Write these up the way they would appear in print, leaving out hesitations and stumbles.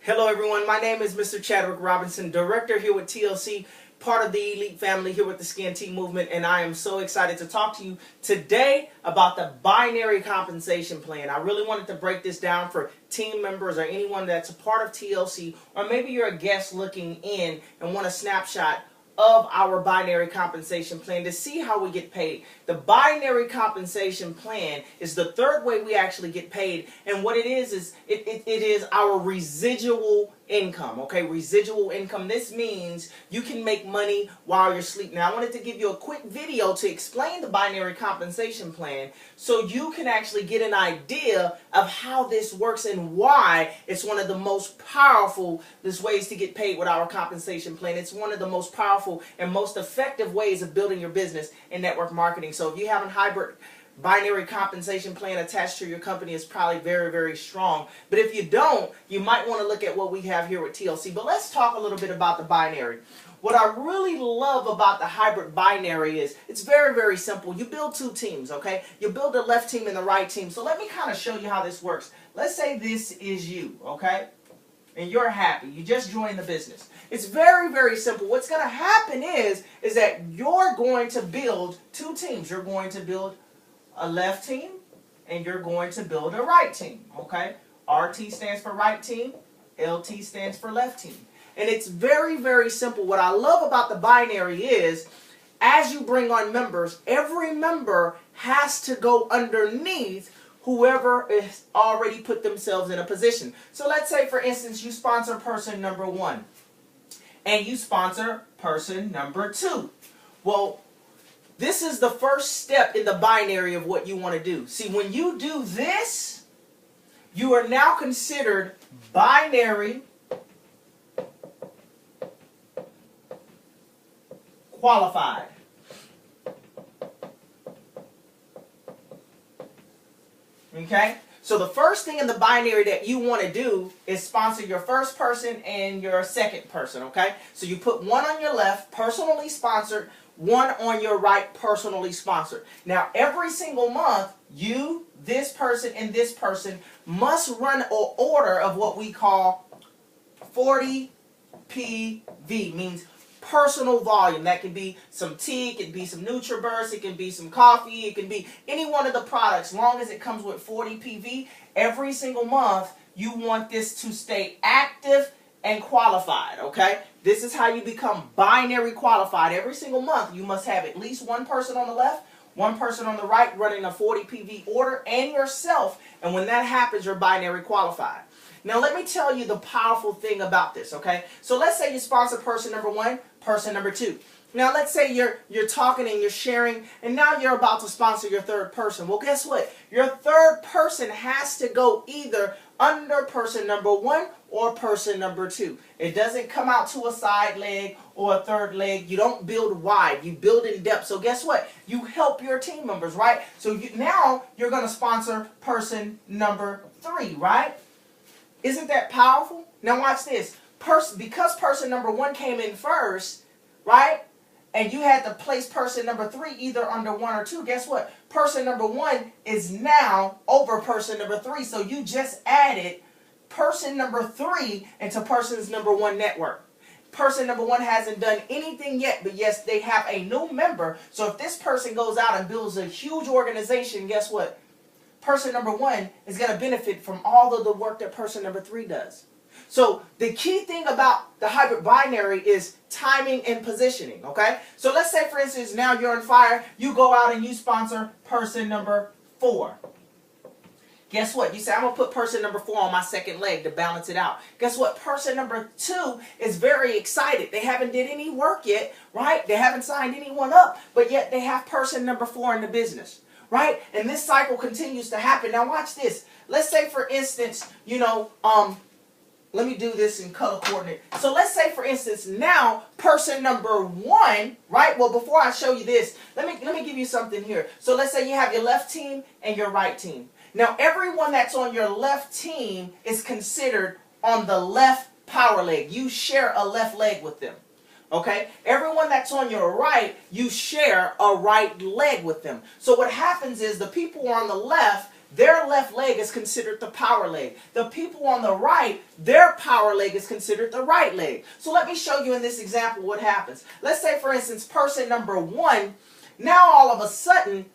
Hello everyone, my name is Mr. Chadwick Robinson, director here with TLC, part of the elite family here with the Skin Team Movement, and I am so excited to talk to you today about the binary compensation plan. I really wanted to break this down for team members or anyone that's a part of TLC, or maybe you're a guest looking in and want a snapshot of our binary compensation plan to see how we get paid. The binary compensation plan is the third way we actually get paid, and what it is it is our residual income. Okay, residual income. This means you can make money while you're sleeping. Now I wanted to give you a quick video to explain the binary compensation plan so you can actually get an idea of how this works and why it's one of the most powerful ways to get paid with our compensation plan. It's one of the most powerful and most effective ways of building your business in network marketing. So if you have a hybrid binary compensation plan attached to your company, is probably very, very strong. But if you don't, you might want to look at what we have here with TLC. But let's talk a little bit about the binary. What I really love about the hybrid binary is it's very, very simple. You build two teams, okay? You build the left team and the right team. So let me kind of show you how this works. Let's say this is you, okay? And you're happy. You just joined the business. It's very, very simple. What's going to happen is that you're going to build two teams. You're going to build a left team and you're going to build a right team, okay? RT stands for right team, LT stands for left team. And it's very, very simple. What I love about the binary is as you bring on members, every member has to go underneath whoever has already put themselves in a position. So let's say, for instance, you sponsor person number 1 and you sponsor person number 2. Well, this is the first step in the binary of what you want to do. See, when you do this, you are now considered binary qualified. Okay? So the first thing in the binary that you want to do is sponsor your first person and your second person, okay? So you put one on your left, personally sponsored, one on your right, personally sponsored. Now, every single month, you, this person, and this person must run an order of what we call 40 PV, means personal volume. That can be some tea, it can be some NutriBurst, it can be some coffee, it can be any one of the products. As long as it comes with 40 PV, every single month you want this to stay active and qualified, okay? This is how you become binary qualified. Every single month you must have at least one person on the left, one person on the right running a 40 PV order, and yourself, and when that happens, you're binary qualified. Now let me tell you the powerful thing about this, okay? So let's say you sponsor person number 1, person number 2. Now let's say you're talking and you're sharing, and now you're about to sponsor your third person. Well, guess what? Your third person has to go either under person number 1 or person number 2. It doesn't come out to a side leg or a third leg. You don't build wide. You build in depth. So guess what? You help your team members, right? So now you're going to sponsor person number 3, right? Isn't that powerful? Now watch this. Because person number 1 came in first, right? And you had to place person number 3 either under 1 or 2. Guess what? Person number 1 is now over person number 3. So you just added person number 3 into person's number 1 network. Person number 1 hasn't done anything yet, but yes, they have a new member. So if this person goes out and builds a huge organization, guess what? Person number 1 is going to benefit from all of the work that person number 3 does. So the key thing about the hybrid binary is timing and positioning, okay? So let's say, for instance, now you're on fire. You go out and you sponsor person number 4. Guess what? You say, I'm going to put person number 4 on my second leg to balance it out. Guess what? Person number 2 is very excited. They haven't did any work yet, right? They haven't signed anyone up, but yet they have person number 4 in the business. Right? And this cycle continues to happen. Now watch this. Let's say, for instance, let me do this in color coordinate. So let's say, for instance, now person number 1, right? Well, before I show you this, let me give you something here. So let's say you have your left team and your right team. Now everyone that's on your left team is considered on the left power leg. You share a left leg with them. Okay? Everyone that's on your right, you share a right leg with them. So what happens is the people on the left, their left leg is considered the power leg. The people on the right, their power leg is considered the right leg. So let me show you in this example what happens. Let's say, for instance, person number 1, now all of a sudden,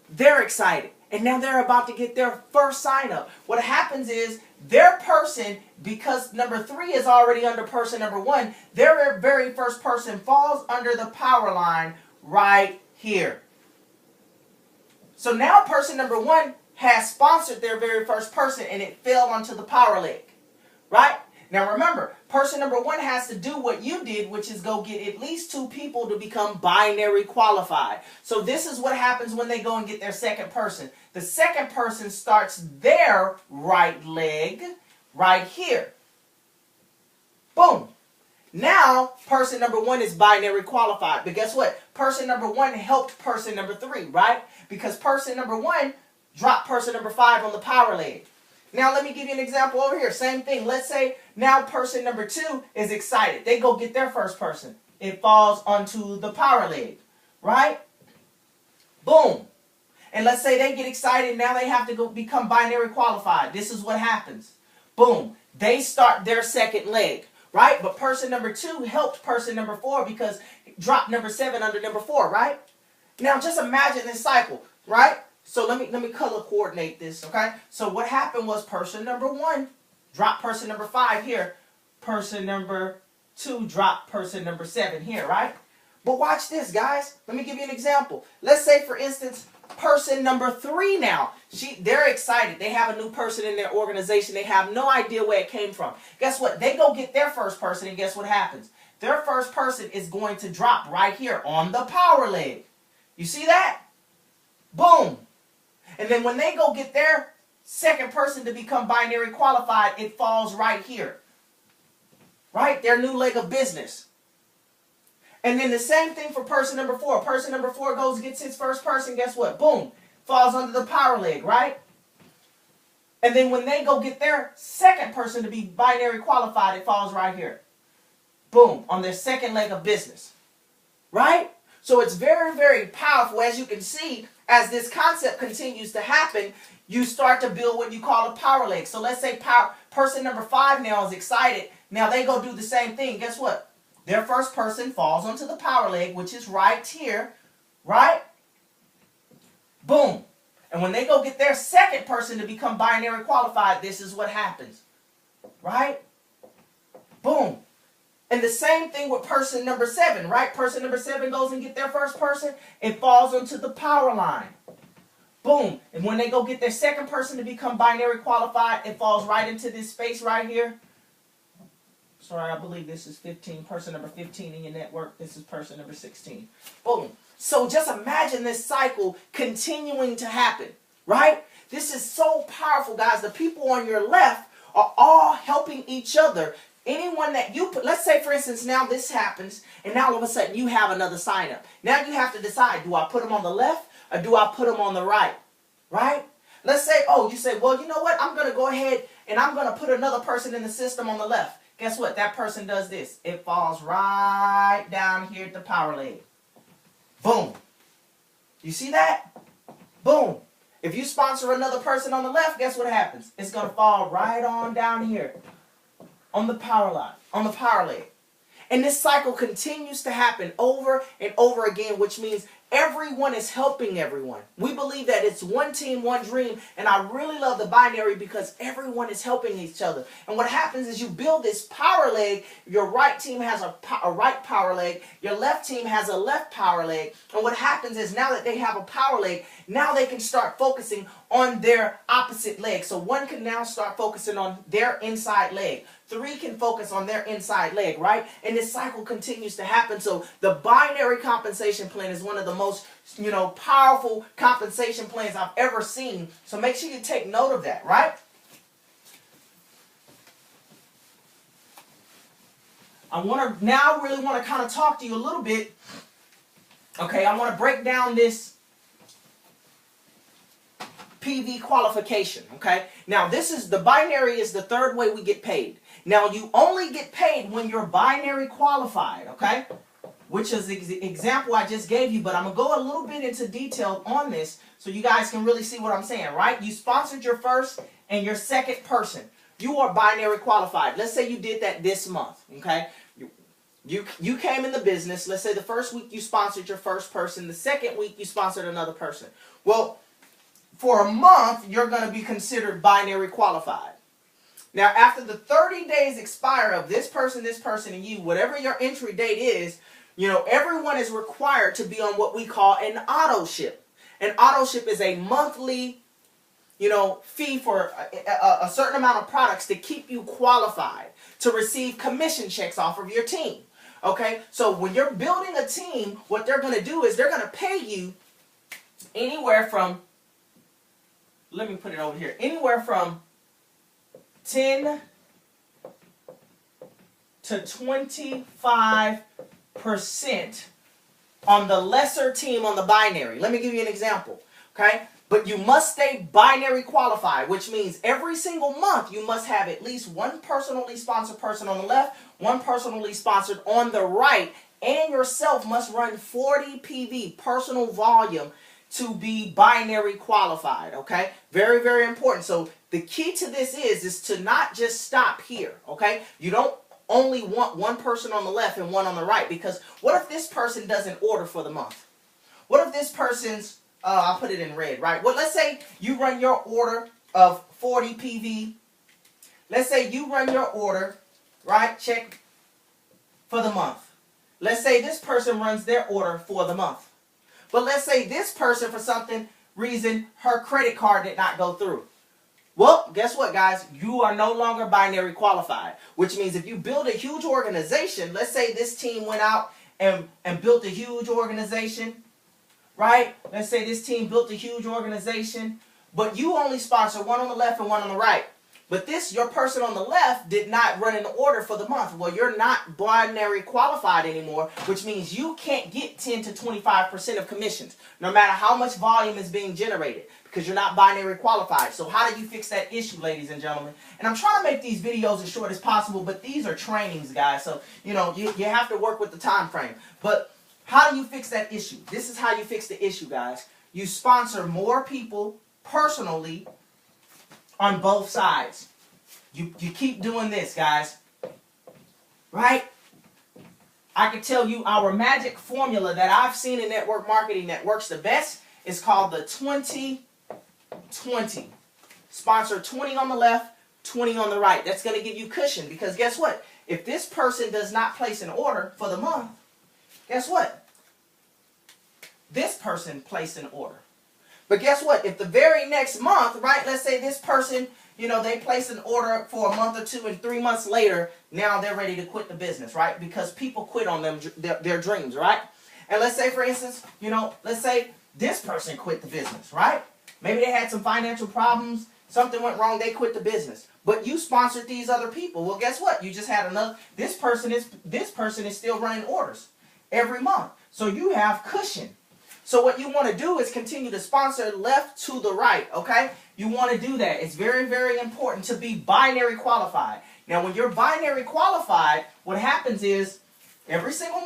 they're excited. And now they're about to get their first sign up. What happens is their person, because number 3 is already under person number 1, their very first person falls under the power line right here. So now person number 1 has sponsored their very first person and it fell onto the power leg. Right? Now remember, person number 1 has to do what you did, which is go get at least 2 people to become binary qualified. So this is what happens when they go and get their second person. The second person starts their right leg right here. Boom. Now, person number 1 is binary qualified. But guess what? Person number 1 helped person number 3, right? Because person number 1 dropped person number 5 on the power leg. Now, let me give you an example over here. Same thing. Let's say now person number 2 is excited. They go get their first person. It falls onto the power leg, right? Boom. And let's say they get excited. Now they have to go become binary qualified. This is what happens. Boom. They start their second leg, right? But person number 2 helped person number 4 because it dropped number 7 under number 4, right? Now, just imagine this cycle, right? So let me color coordinate this, okay? So what happened was person number 1 dropped person number 5 here. Person number 2 dropped person number 7 here, right? But watch this, guys. Let me give you an example. Let's say, for instance, person number 3 now. They're excited. They have a new person in their organization. They have no idea where it came from. Guess what? They go get their first person, and guess what happens? Their first person is going to drop right here on the power leg. You see that? Boom. And then when they go get their second person to become binary qualified, it falls right here. Right? Their new leg of business. And then the same thing for person number 4. Person number 4 goes gets his first person. Guess what? Boom. Falls under the power leg, right? And then when they go get their second person to be binary qualified, it falls right here. Boom. On their second leg of business. Right? So it's very, very powerful. As you can see, as this concept continues to happen, you start to build what you call a power leg. So let's say person number 5 now is excited. Now they go do the same thing. Guess what? Their first person falls onto the power leg, which is right here, right? Boom. And when they go get their second person to become binary qualified, this is what happens, right? Boom. And the same thing with person number 7, right? Person number 7 goes and get their first person. It falls onto the power line. Boom. And when they go get their second person to become binary qualified, it falls right into this space right here. Sorry, I believe this is 15. Person number 15 in your network. This is person number 16. Boom. So just imagine this cycle continuing to happen, right? This is so powerful, guys. The people on your left are all helping each other. Anyone that you put, let's say, for instance, now this happens, and now all of a sudden you have another sign up. Now you have to decide, do I put them on the left or do I put them on the right? Right? Let's say, oh, you say, well, you know what? I'm going to go ahead and I'm going to put another person in the system on the left. Guess what? That person does this. It falls right down here at the power leg. Boom. You see that? Boom. If you sponsor another person on the left, guess what happens? It's going to fall right on down here on the power line, on the power leg. And this cycle continues to happen over and over again, which means everyone is helping everyone. We believe that it's one team, one dream, and I really love the binary because everyone is helping each other. And what happens is you build this power leg. Your right team has a right power leg. Your left team has a left power leg. And what happens is now that they have a power leg, now they can start focusing on their opposite leg. So one can now start focusing on their inside leg. 3 can focus on their inside leg, right? And this cycle continues to happen. So the binary compensation plan is one of the most, powerful compensation plans I've ever seen. So make sure you take note of that, right? I really want to kind of talk to you a little bit. Okay, I want to break down this PV qualification, okay? Now, the binary is the third way we get paid. Now, you only get paid when you're binary qualified, okay? which is the example I just gave you, but I'm going to go a little bit into detail on this so you guys can really see what I'm saying, right? You sponsored your first and your second person. You are binary qualified. Let's say you did that this month, okay? You came in the business. Let's say the first week you sponsored your first person. The second week you sponsored another person. Well, for a month, you're going to be considered binary qualified. Now, after the 30 days expire of this person, and you, whatever your entry date is, you know, everyone is required to be on what we call an auto ship. An auto ship is a monthly, you know, fee for a certain amount of products to keep you qualified to receive commission checks off of your team. Okay, so when you're building a team, what they're going to do is they're going to pay you anywhere from, let me put it over here, anywhere from 10 to 25% on the lesser team on the binary. Let me give you an example, okay? But you must stay binary qualified, which means every single month you must have at least one personally sponsored person on the left, one personally sponsored on the right, and yourself must run 40 PV, personal volume, to be binary qualified, okay? Very, very important. So the key to this is to not just stop here, okay? You don't only want one person on the left and one on the right, because what if this person doesn't order for the month? What if this person's, I'll put it in red, right? Well, let's say you run your order of 40 PV. Let's say you run your order, right, check, for the month. Let's say this person runs their order for the month. But let's say this person, for something reason, her credit card did not go through. Well, guess what, guys? You are no longer binary qualified, which means if you build a huge organization, let's say this team went out and built a huge organization, right? Let's say this team built a huge organization, but you only sponsor one on the left and one on the right. But your person on the left did not run an order for the month. Well, you're not binary qualified anymore, which means you can't get 10 to 25% of commissions, no matter how much volume is being generated, because you're not binary qualified. So how do you fix that issue, ladies and gentlemen? And I'm trying to make these videos as short as possible, but these are trainings, guys. So, you know, you have to work with the time frame. But how do you fix that issue? This is how you fix the issue, guys. You sponsor more people personally on both sides. You keep doing this, guys. Right? I can tell you our magic formula that I've seen in network marketing that works the best is called the 20-20. Sponsor 20 on the left, 20 on the right. That's going to give you cushion, because guess what? If this person does not place an order for the month, guess what? This person placed an order. But guess what? If the very next month, right, let's say this person, you know, they place an order for a month or two, and 3 months later, now they're ready to quit the business, right? Because people quit on them, their dreams, right? And let's say, for instance, you know, let's say this person quit the business, right? Maybe they had some financial problems, something went wrong, they quit the business. But you sponsored these other people. Well, guess what? You just had another, this person is still running orders every month. So you have cushion. So what you want to do is continue to sponsor left to the right, okay? You want to do that. It's very, very important to be binary qualified. Now, when you're binary qualified, what happens is every single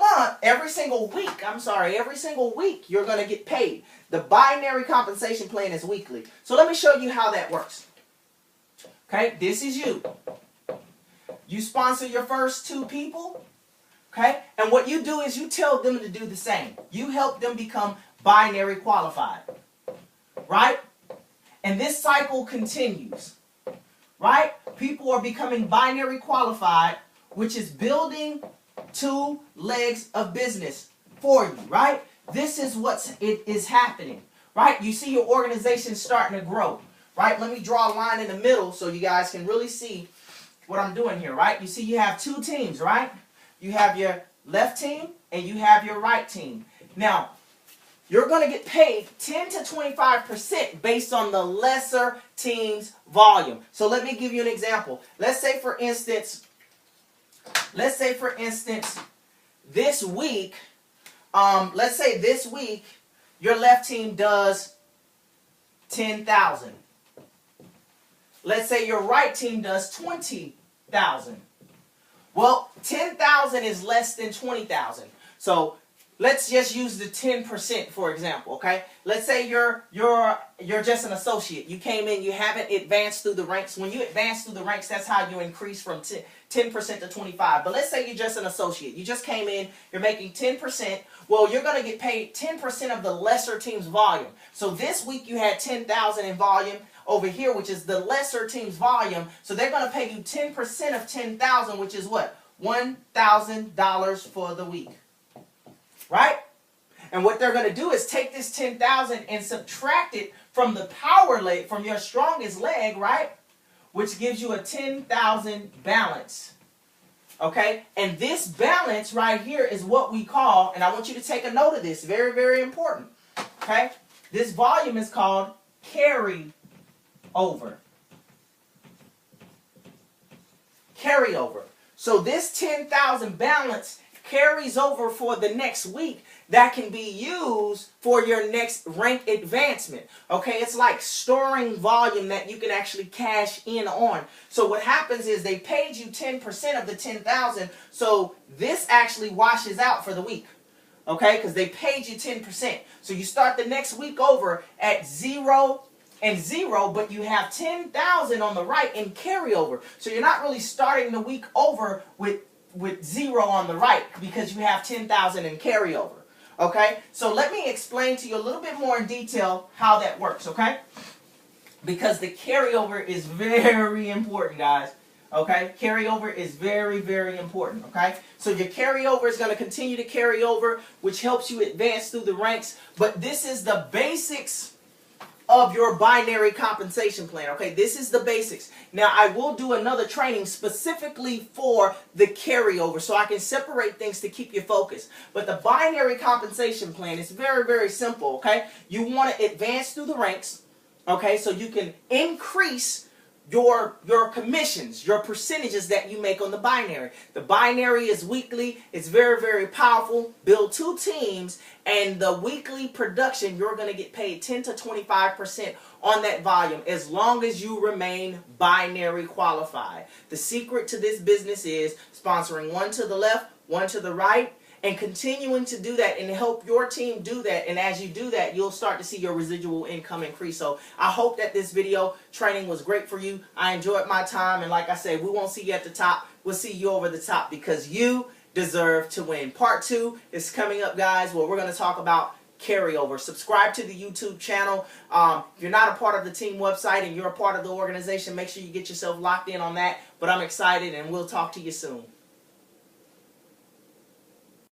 week, you're going to get paid. The binary compensation plan is weekly. So let me show you how that works. Okay, this is you. You sponsor your first 2 people, okay? And what you do is you tell them to do the same. You help them become binary qualified, right? And this cycle continues, right? People are becoming binary qualified, which is building 2 legs of business for you, right? This is it is happening, right? You see your organization starting to grow, right? Let me draw a line in the middle so you guys can really see what I'm doing here, right? You see you have 2 teams, right? You have your left team and you have your right team. Now, you're going to get paid 10 to 25% based on the lesser team's volume. So let me give you an example. Let's say for instance, this week, your left team does 10,000. Let's say your right team does 20,000. Well, 10,000 is less than 20,000. So let's just use the 10% for example, okay? Let's say you're just an associate. You came in, you haven't advanced through the ranks. When you advance through the ranks, that's how you increase from 10% to 25. But let's say you're just an associate. You just came in, you're making 10%. Well, you're going to get paid 10% of the lesser team's volume. So this week you had 10,000 in volume over here, which is the lesser team's volume. So they're going to pay you 10% of 10,000, which is what? $1,000 for the week. Right? And what they're going to do is take this 10,000 and subtract it from the power leg, from your strongest leg, right? Which gives you a 10,000 balance. Okay? And this balance right here is what we call, and I want you to take a note of this, very, very important. Okay? This volume is called carry over. Carry over. So this 10,000 balance carries over for the next week that can be used for your next rank advancement. Okay, it's like storing volume that you can actually cash in on. So what happens is they paid you 10% of the 10,000, so this actually washes out for the week. Okay, because they paid you 10%. So you start the next week over at 0 and 0, but you have 10,000 on the right in carryover. So you're not really starting the week over with 0 on the right because you have 10,000 in carryover. Okay? So let me explain to you a little bit more in detail how that works, okay? Because the carryover is very important, guys. Okay? Carryover is very, very important, okay? So your carryover is going to continue to carry over, which helps you advance through the ranks. But this is the basics of your binary compensation plan. Okay, this is the basics. Now, I will do another training specifically for the carryover so I can separate things to keep you focused. But the binary compensation plan is very, very simple, okay? You want to advance through the ranks, okay, so you can increase your commissions, your percentages that you make on the binary. The binary is weekly. It's very, very powerful. Build 2 teams, and the weekly production, you're going to get paid 10 to 25% on that volume as long as you remain binary qualified. The secret to this business is sponsoring one to the left, one to the right, and continuing to do that and help your team do that. And as you do that, you'll start to see your residual income increase. So I hope that this video training was great for you. I enjoyed my time. And like I said, we won't see you at the top. We'll see you over the top because you deserve to win. Part 2 is coming up, guys, where we're going to talk about carryover. Subscribe to the YouTube channel. If you're not a part of the team website and you're a part of the organization, make sure you get yourself locked in on that. But I'm excited, and we'll talk to you soon.